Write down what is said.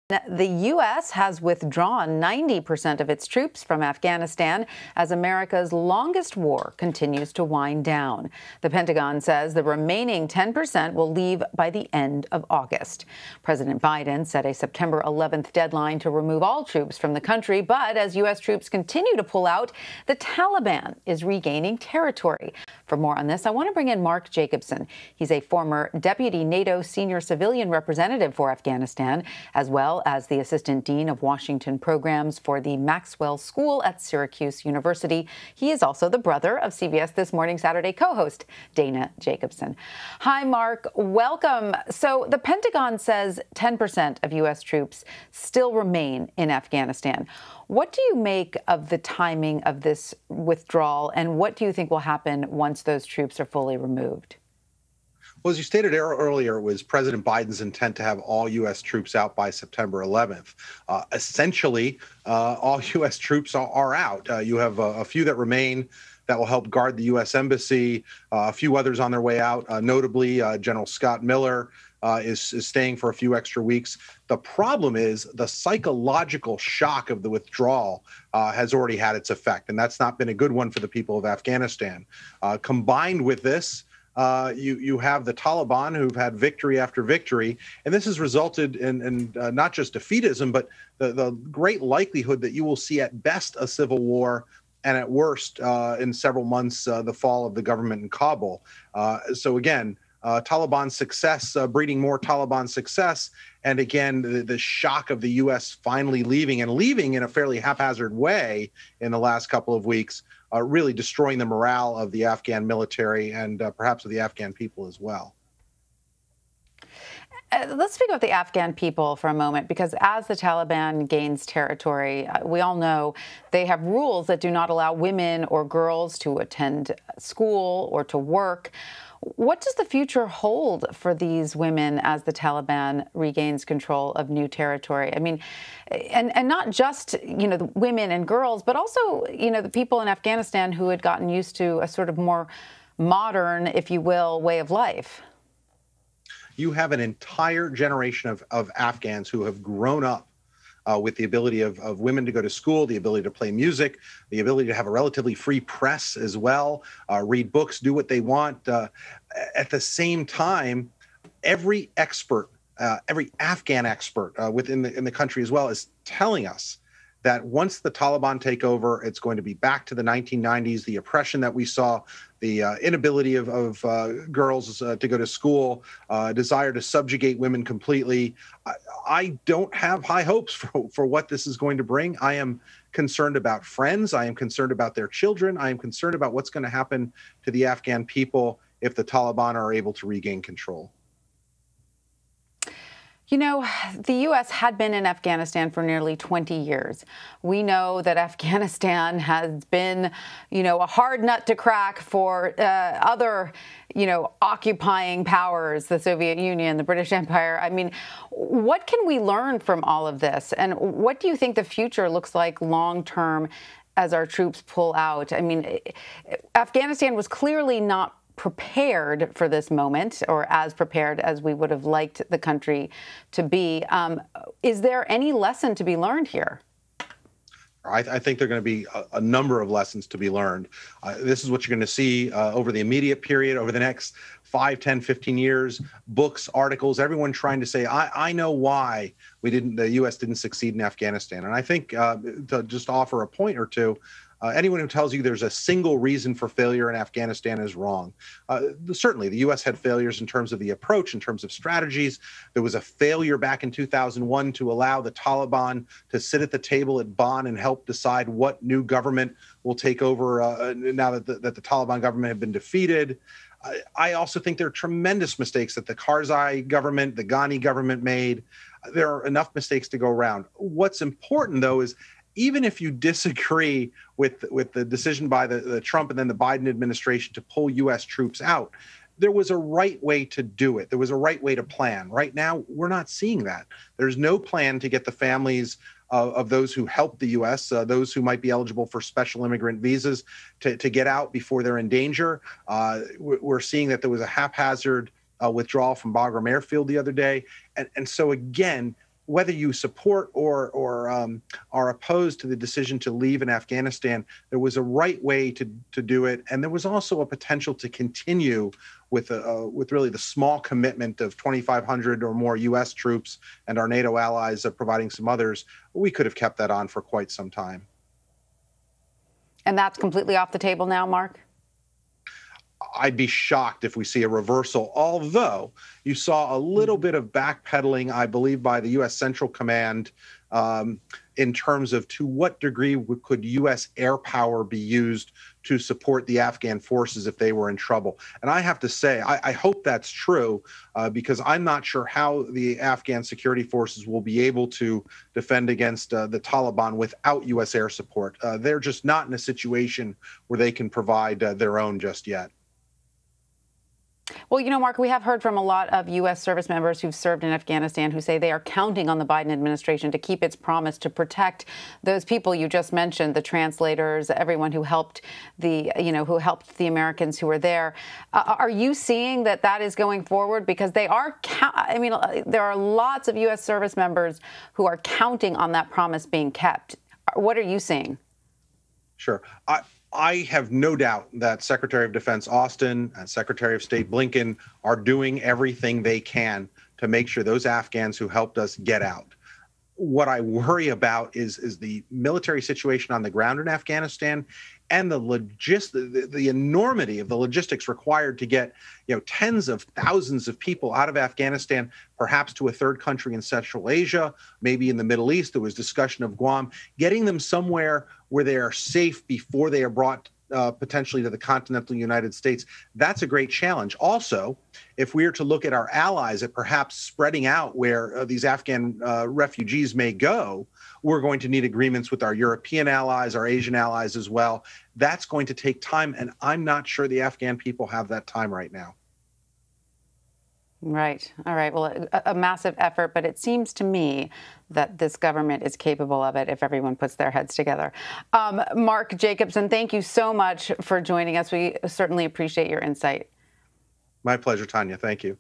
The U.S. has withdrawn 90% of its troops from Afghanistan as America's longest war continues to wind down. The Pentagon says the remaining 10% will leave by the end of August. President Biden set a September 11th deadline to remove all troops from the country, but as U.S. troops continue to pull out, the Taliban is regaining territory. For more on this, I want to bring in Mark Jacobson. He's a former deputy NATO senior civilian representative for Afghanistan, as well as the assistant dean of Washington programs for the Maxwell School at Syracuse University. He is also the brother of CBS This Morning Saturday co-host Dana Jacobson. Hi, Mark. Welcome. So the Pentagon says 10% of U.S. troops still remain in Afghanistan. What do you make of the timing of this withdrawal, and what do you think will happen once those troops are fully removed? Well, as you stated earlier, it was President Biden's intent to have all U.S. troops out by September 11th. Essentially, all U.S. troops are out. You have a few that remain that will help guard the U.S. Embassy, a few others on their way out. Notably, General Scott Miller is staying for a few extra weeks. The problem is the psychological shock of the withdrawal has already had its effect, and that's not been a good one for the people of Afghanistan. Combined with this, you have the Taliban who've had victory after victory, and this has resulted in not just defeatism, but the great likelihood that you will see at best a civil war and at worst in several months the fall of the government in Kabul. So again, Taliban success breeding more Taliban success, and again the shock of the U.S. finally leaving in a fairly haphazard way in the last couple of weeks, really destroying the morale of the Afghan military and perhaps of the Afghan people as well. Let's speak about the Afghan people for a moment, because as the Taliban gains territory, we all know they have rules that do not allow women or girls to attend school or to work. What does the future hold for these women as the Taliban regains control of new territory? I mean, and not just, the women and girls, but also, the people in Afghanistan who had gotten used to a sort of more modern, if you will, way of life. You have an entire generation of Afghans who have grown up with the ability of women to go to school, the ability to play music, the ability to have a relatively free press as well, read books, do what they want. At the same time, every expert, every Afghan expert within the country as well is telling us that once the Taliban take over, it's going to be back to the 1990s, the oppression that we saw, the inability of girls to go to school, desire to subjugate women completely. I don't have high hopes for what this is going to bring. I am concerned about friends. I am concerned about their children. I am concerned about what's going to happen to the Afghan people if the Taliban are able to regain control. The U.S. had been in Afghanistan for nearly 20 years. We know that Afghanistan has been, a hard nut to crack for other, occupying powers, the Soviet Union, the British Empire. I mean, what can we learn from all of this? And what do you think the future looks like long term as our troops pull out? I mean, Afghanistan was clearly not prepared for this moment, or as prepared as we would have liked the country to be. Is there any lesson to be learned here? I think there are going to be a number of lessons to be learned. This is what you're going to see over the immediate period, over the next 5, 10, 15 years, books, articles, everyone trying to say, I know why the U.S. didn't succeed in Afghanistan. And I think to just offer a point or two, anyone who tells you there's a single reason for failure in Afghanistan is wrong. Certainly, the U.S. had failures in terms of the approach, in terms of strategies. There was a failure back in 2001 to allow the Taliban to sit at the table at Bonn and help decide what new government will take over now that the Taliban government had been defeated. I also think there are tremendous mistakes that the Karzai government, the Ghani government made. There are enough mistakes to go around. What's important, though, is even if you disagree with the decision by the Trump and then the Biden administration to pull U.S. troops out, there was a right way to do it. There was a right way to plan. Right now, we're not seeing that. There's no plan to get the families of those who helped the U.S., those who might be eligible for special immigrant visas, to get out before they're in danger. We're seeing that there was a haphazard withdrawal from Bagram Airfield the other day. And so, again, whether you support or are opposed to the decision to leave in Afghanistan, there was a right way to do it, and there was also a potential to continue with really the small commitment of 2,500 or more U.S. troops and our NATO allies providing some others. We could have kept that on for quite some time. And that's completely off the table now, Mark? I'd be shocked if we see a reversal, although you saw a little bit of backpedaling, I believe, by the U.S. Central Command in terms of to what degree could U.S. air power be used to support the Afghan forces if they were in trouble. And I have to say, I hope that's true, because I'm not sure how the Afghan security forces will be able to defend against the Taliban without U.S. air support. They're just not in a situation where they can provide their own just yet. Well, you know, Mark, we have heard from a lot of U.S. service members who've served in Afghanistan who say they are counting on the Biden administration to keep its promise to protect those people you just mentioned, the translators, everyone who helped the Americans who were there. Are you seeing that that is going forward? Because they are, there are lots of U.S. service members who are counting on that promise being kept. What are you seeing? Sure. I have no doubt that Secretary of Defense Austin and Secretary of State Blinken are doing everything they can to make sure those Afghans who helped us get out. What I worry about is the military situation on the ground in Afghanistan and the enormity of the logistics required to get, tens of thousands of people out of Afghanistan, perhaps to a third country in Central Asia, maybe in the Middle East. There was discussion of Guam, getting them somewhere where they are safe before they are brought potentially to the continental United States. That's a great challenge. Also, if we are to look at our allies at perhaps spreading out where these Afghan refugees may go, we're going to need agreements with our European allies, our Asian allies as well. That's going to take time, and I'm not sure the Afghan people have that time right now. Right. All right. Well, a massive effort, but it seems to me that this government is capable of it if everyone puts their heads together. Mark Jacobson, thank you so much for joining us. We certainly appreciate your insight. My pleasure, Tanya. Thank you.